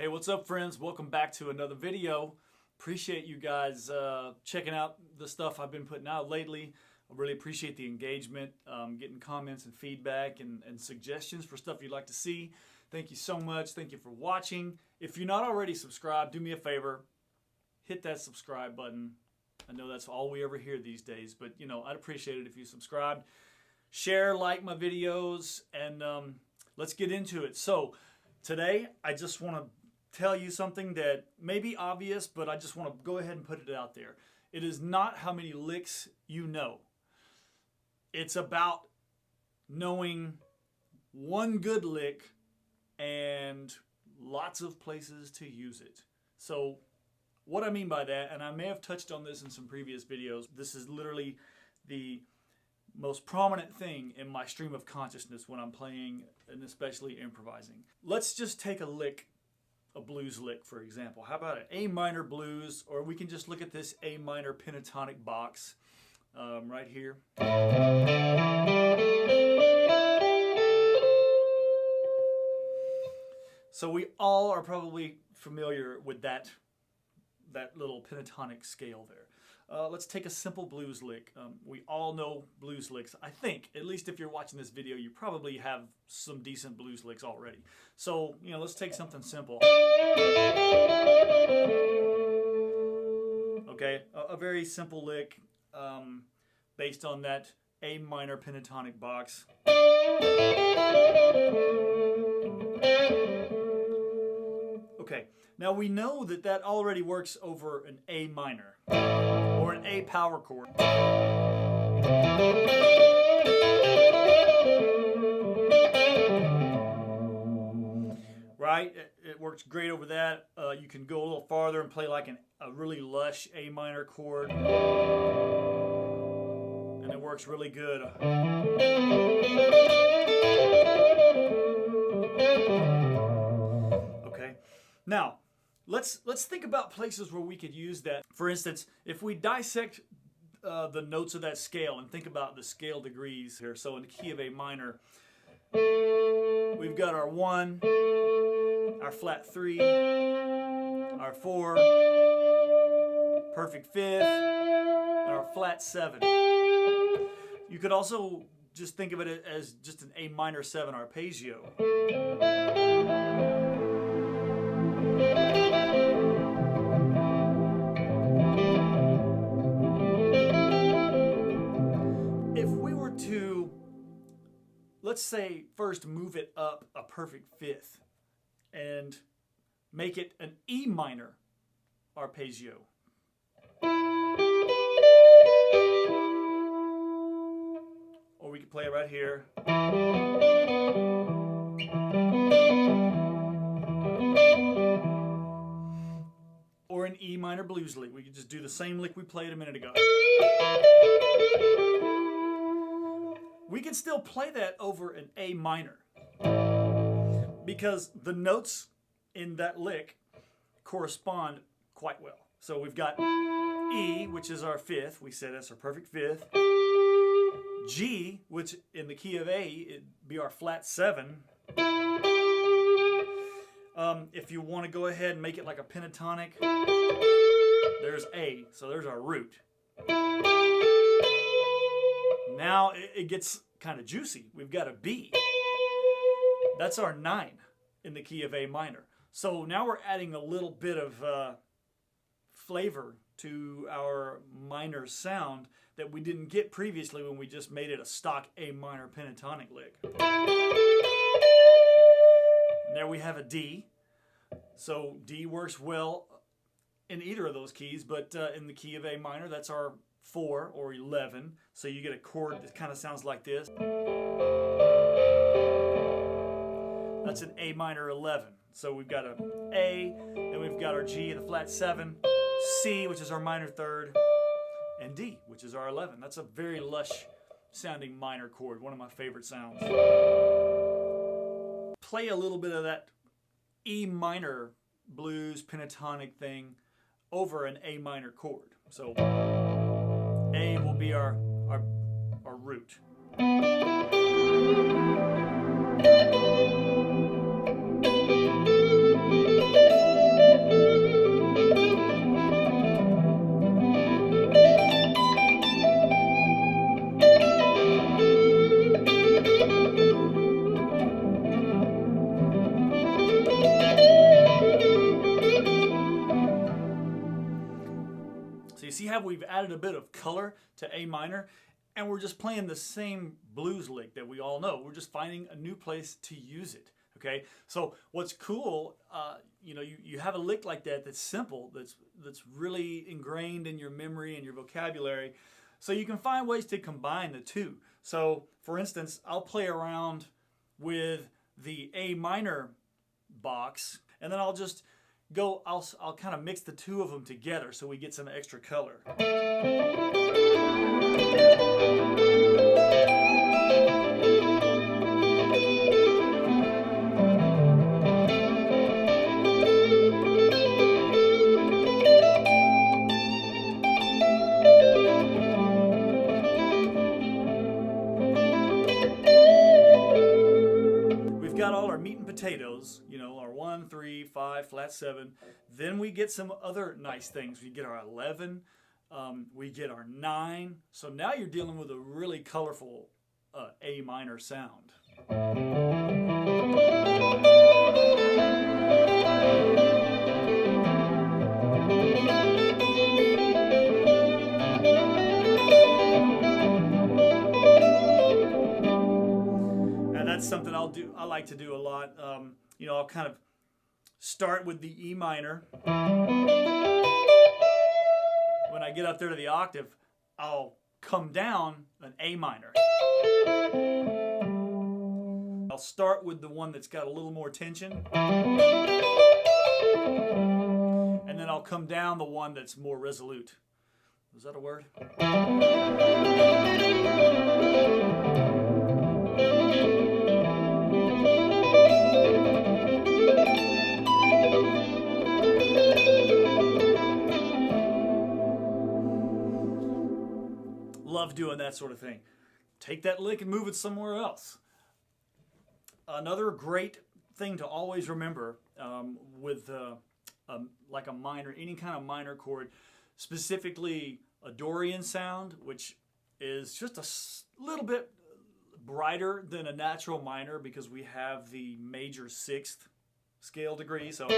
Hey, what's up, friends? Welcome back to another video. Appreciate you guys checking out the stuff I've been putting out lately. I really appreciate the engagement, getting comments and feedback and suggestions for stuff you'd like to see. Thank you so much. Thank you for watching. If you're not already subscribed, do me a favor. Hit that subscribe button. I know that's all we ever hear these days, but you know, I'd appreciate it if you subscribed. Share, like my videos, and let's get into it. So today, I just want to tell you something that may be obvious, but I just want to go ahead and put it out there. It is not how many licks you know. It's about knowing one good lick and lots of places to use it. So what I mean by that, and I may have touched on this in some previous videos, this is literally the most prominent thing in my stream of consciousness when I'm playing and especially improvising. Let's just take a lick, a blues lick, for example. How about an A minor blues, or we can just look at this A minor pentatonic box right here. So we all are probably familiar with that little pentatonic scale there. Let's take a simple blues lick. We all know blues licks. I think, at least if you're watching this video, you probably have some decent blues licks already. So, you know, let's take something simple. Okay, a very simple lick based on that A minor pentatonic box. Okay, now we know that that already works over an A minor or an A power chord. Right? It works great over that. You can go a little farther and play like a really lush A minor chord. And it works really good. Okay. Now, let's think about places where we could use that. For instance, if we dissect the notes of that scale and think about the scale degrees here. So in the key of A minor, we've got our 1, our flat 3, our 4, perfect 5th, and our flat 7. You could also just think of it as just an A minor 7 arpeggio. If we were to, let's say, first move it up a perfect 5th and make it an E minor arpeggio. Or we could play it right here. Or an E minor blues lick. We could just do the same lick we played a minute ago. We can still play that over an A minor because the notes in that lick correspond quite well. So we've got E, which is our 5th. We said that's our perfect 5th. G, which in the key of A, it'd be our flat 7. If you want to go ahead and make it like a pentatonic, there's A, so there's our root. Now it gets kind of juicy. We've got a B. That's our 9 in the key of A minor. So now we're adding a little bit of flavor to our minor sound that we didn't get previously when we just made it a stock A minor pentatonic lick. And there we have a D. So D works well in either of those keys, but in the key of A minor, that's our 4 or 11. So you get a chord that kind of sounds like this. That's an A minor 11. So we've got an A, then we've got our G, the flat 7, C, which is our minor 3rd, and D, which is our 11. That's a very lush sounding minor chord, one of my favorite sounds. Play a little bit of that E minor blues pentatonic thing over an A minor chord. So A will be our root. we've added a bit of color to A minor, and we're just playing the same blues lick that we all know. We're just finding a new place to use it. Okay, so what's cool, you have a lick like that that's simple, that's really ingrained in your memory and your vocabulary, so you can find ways to combine the two. So, for instance, I'll play around with the A minor box, and then I'll just go, I'll kind of mix the two of them together so we get some extra color. Got all our meat and potatoes, our 1, 3, 5, flat 7. Then we get some other nice things. We get our 11, we get our 9. So now you're dealing with a really colorful A minor sound. That's something I like to do a lot. I'll kind of start with the E minor. When I get up there to the octave, I'll come down an A minor. I'll start with the one that's got a little more tension. And then I'll come down the one that's more resolute. Is that a word? Love doing that sort of thing. Take that lick and move it somewhere else. Another great thing to always remember with like a minor, any kind of minor chord, specifically a Dorian sound, which is just a little bit brighter than a natural minor because we have the major 6th scale degree. So in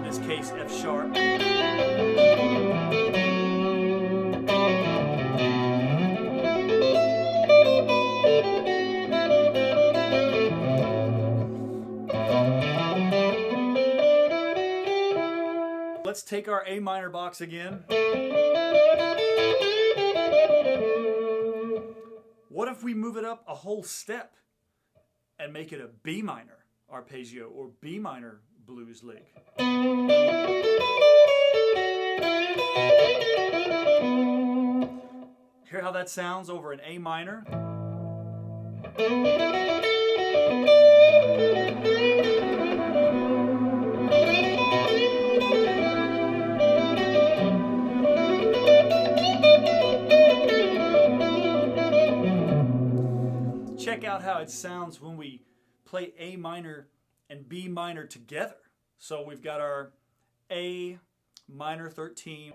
this case, F sharp. Let's take our A minor box again. What if we move it up a whole step and make it a B minor arpeggio or B minor blues lick? Hear how that sounds over an A minor? Check out how it sounds when we play A minor and B minor together. So we've got our A minor 13.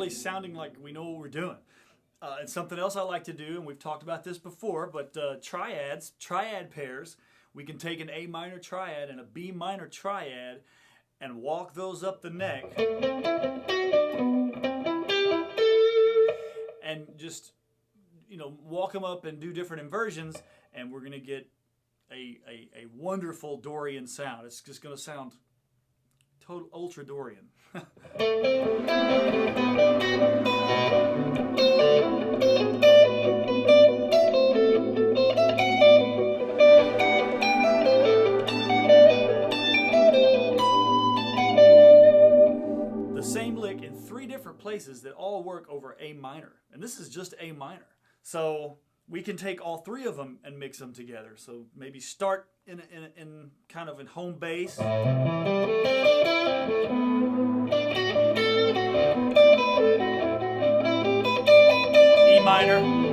Sounding like we know what we're doing. And something else I like to do, and we've talked about this before, but triad pairs, we can take an A minor triad and a B minor triad and walk those up the neck and just walk them up and do different inversions, and we're going to get a wonderful Dorian sound. It's just going to sound total ultra Dorian. The same lick in 3 different places that all work over A minor. And this is just A minor. So we can take all 3 of them and mix them together. So maybe start in kind of in home base. E minor.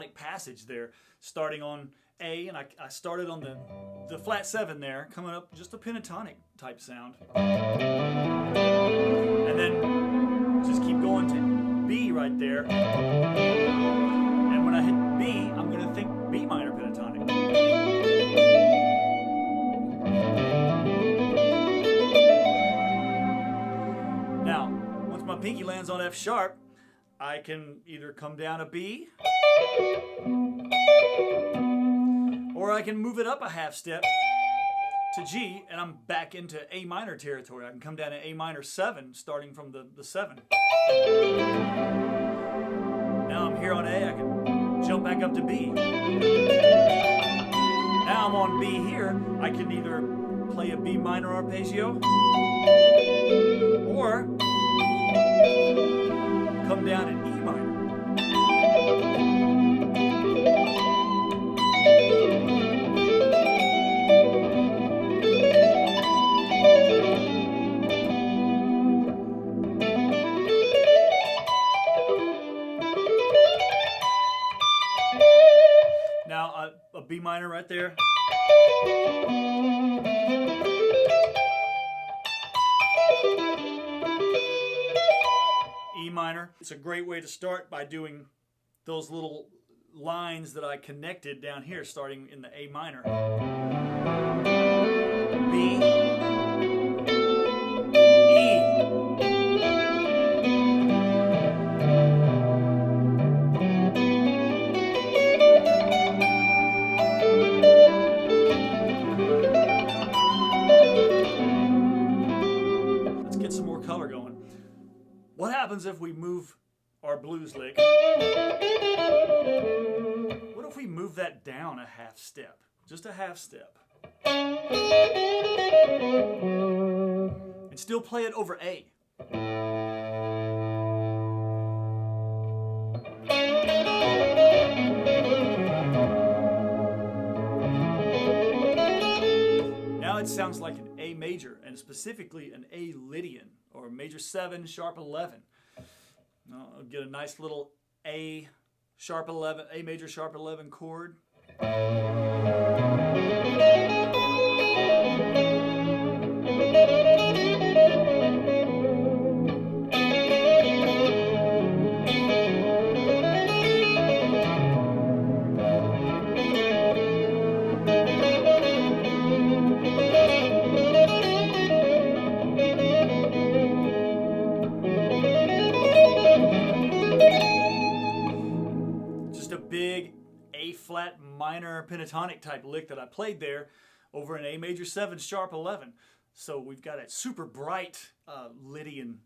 pentatonic passage there, starting on A, and I started on the flat 7 there, coming up just a pentatonic type sound. And then just keep going to B right there. And when I hit B, I'm going to think B minor pentatonic. Now, once my pinky lands on F sharp, I can either come down a B, or I can move it up a half step to G, and I'm back into A minor territory. I can come down to A minor 7, starting from the 7. Now I'm here on A, I can jump back up to B. Now I'm on B here, I can either play a B minor arpeggio, or come down in E minor. Now a B minor right there. E minor. It's a great way to start by doing those little lines that I connected down here, starting in the A minor. B, E. Let's get some more color going. What happens if we move our blues lick? What if we move that down a half step? Just a half step. And still play it over A. Now it sounds like an A major, and specifically an A Lydian, or major 7, sharp 11. I'll get a nice little A sharp 11, A major sharp 11 chord. Big A flat minor pentatonic type lick that I played there over an A major 7 sharp 11. So we've got a super bright Lydian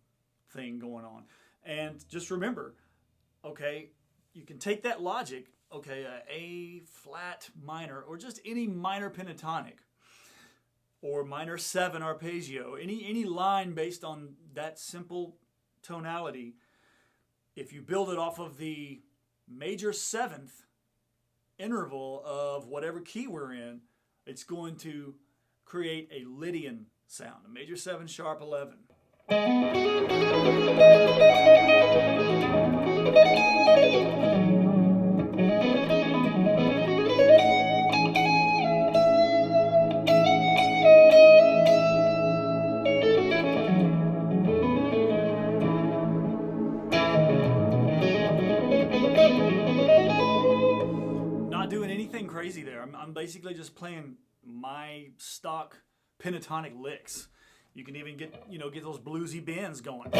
thing going on. And just remember, okay, you can take that logic, okay, A flat minor, or just any minor pentatonic, or minor 7 arpeggio, any line based on that simple tonality. If you build it off of the major 7th interval of whatever key we're in, it's going to create a Lydian sound, a major 7 sharp 11. Crazy there. I'm basically just playing my stock pentatonic licks. You can even get those bluesy bends going.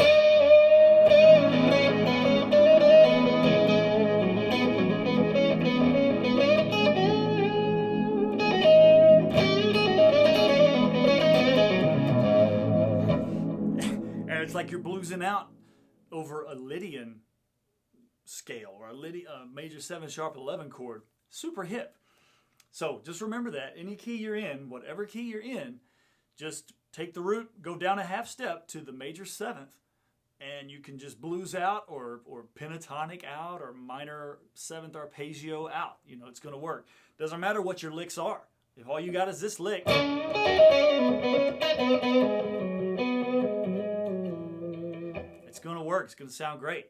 And it's like you're bluesing out over a Lydian scale, or a major 7 sharp 11 chord. Super hip. So just remember that. Any key you're in, whatever key you're in, just take the root, go down a half step to the major 7th, and you can just blues out, or pentatonic out, or minor 7th arpeggio out. It's going to work. Doesn't matter what your licks are. If all you got is this lick, it's going to work. It's going to sound great.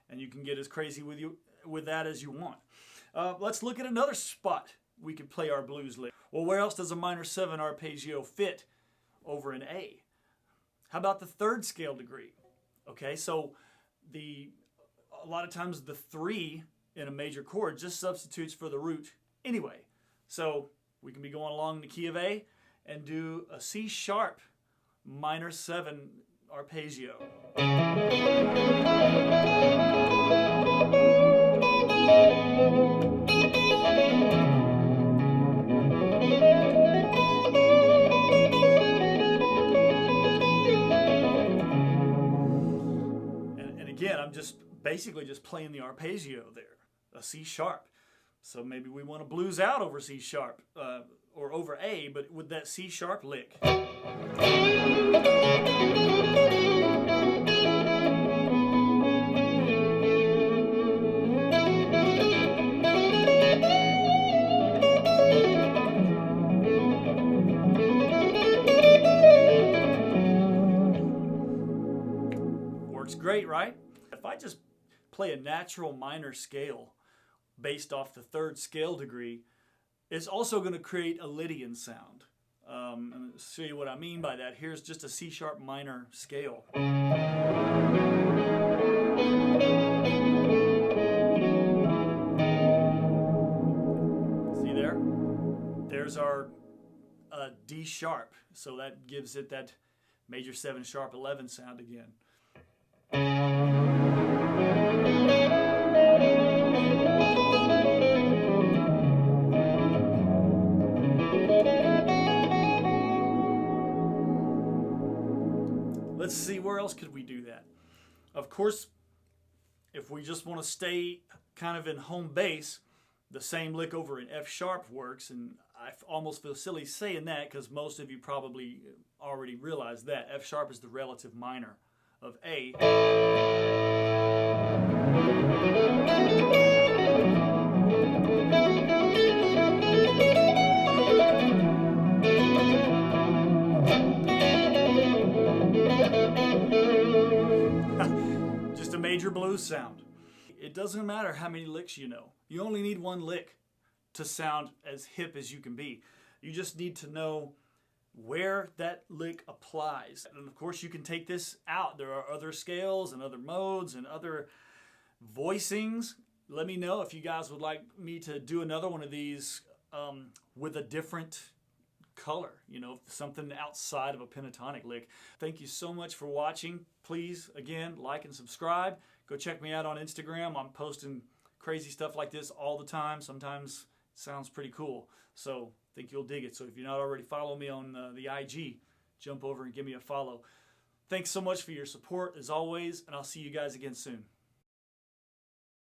And you can get as crazy with that as you want. Let's look at another spot we could play our blues lick. Well, where else does a minor 7 arpeggio fit over an A? How about the third scale degree? Okay, so a lot of times the 3 in a major chord just substitutes for the root anyway. So we can be going along the key of A and do a C sharp minor 7 arpeggio. And again, I'm just basically just playing the arpeggio there, a C sharp. So maybe we want to blues out over C sharp or over A, but with that C sharp lick. Works great, right? If I just play a natural minor scale based off the third scale degree, it's also going to create a Lydian sound. And I'll show you what I mean by that. Here's just a C sharp minor scale. See there? There's our D sharp. So that gives it that major 7 sharp 11 sound again. Let's see, where else could we do that? Of course, if we just want to stay kind of in home base, the same lick over an F sharp works, and I almost feel silly saying that because most of you probably already realize that. F sharp is the relative minor of A. Just a major blues sound. It doesn't matter how many licks you know. You only need one lick to sound as hip as you can be. You just need to know where that lick applies. And of course you can take this out. There are other scales and other modes and other voicings. Let me know if you guys would like me to do another one of these with a different color, you know, something outside of a pentatonic lick. Thank you so much for watching. Please, again, like and subscribe. Go check me out on Instagram. I'm posting crazy stuff like this all the time. Sometimes it sounds pretty cool. So I think you'll dig it. So if you're not already following me on the IG, jump over and give me a follow. Thanks so much for your support as always, and I'll see you guys again soon.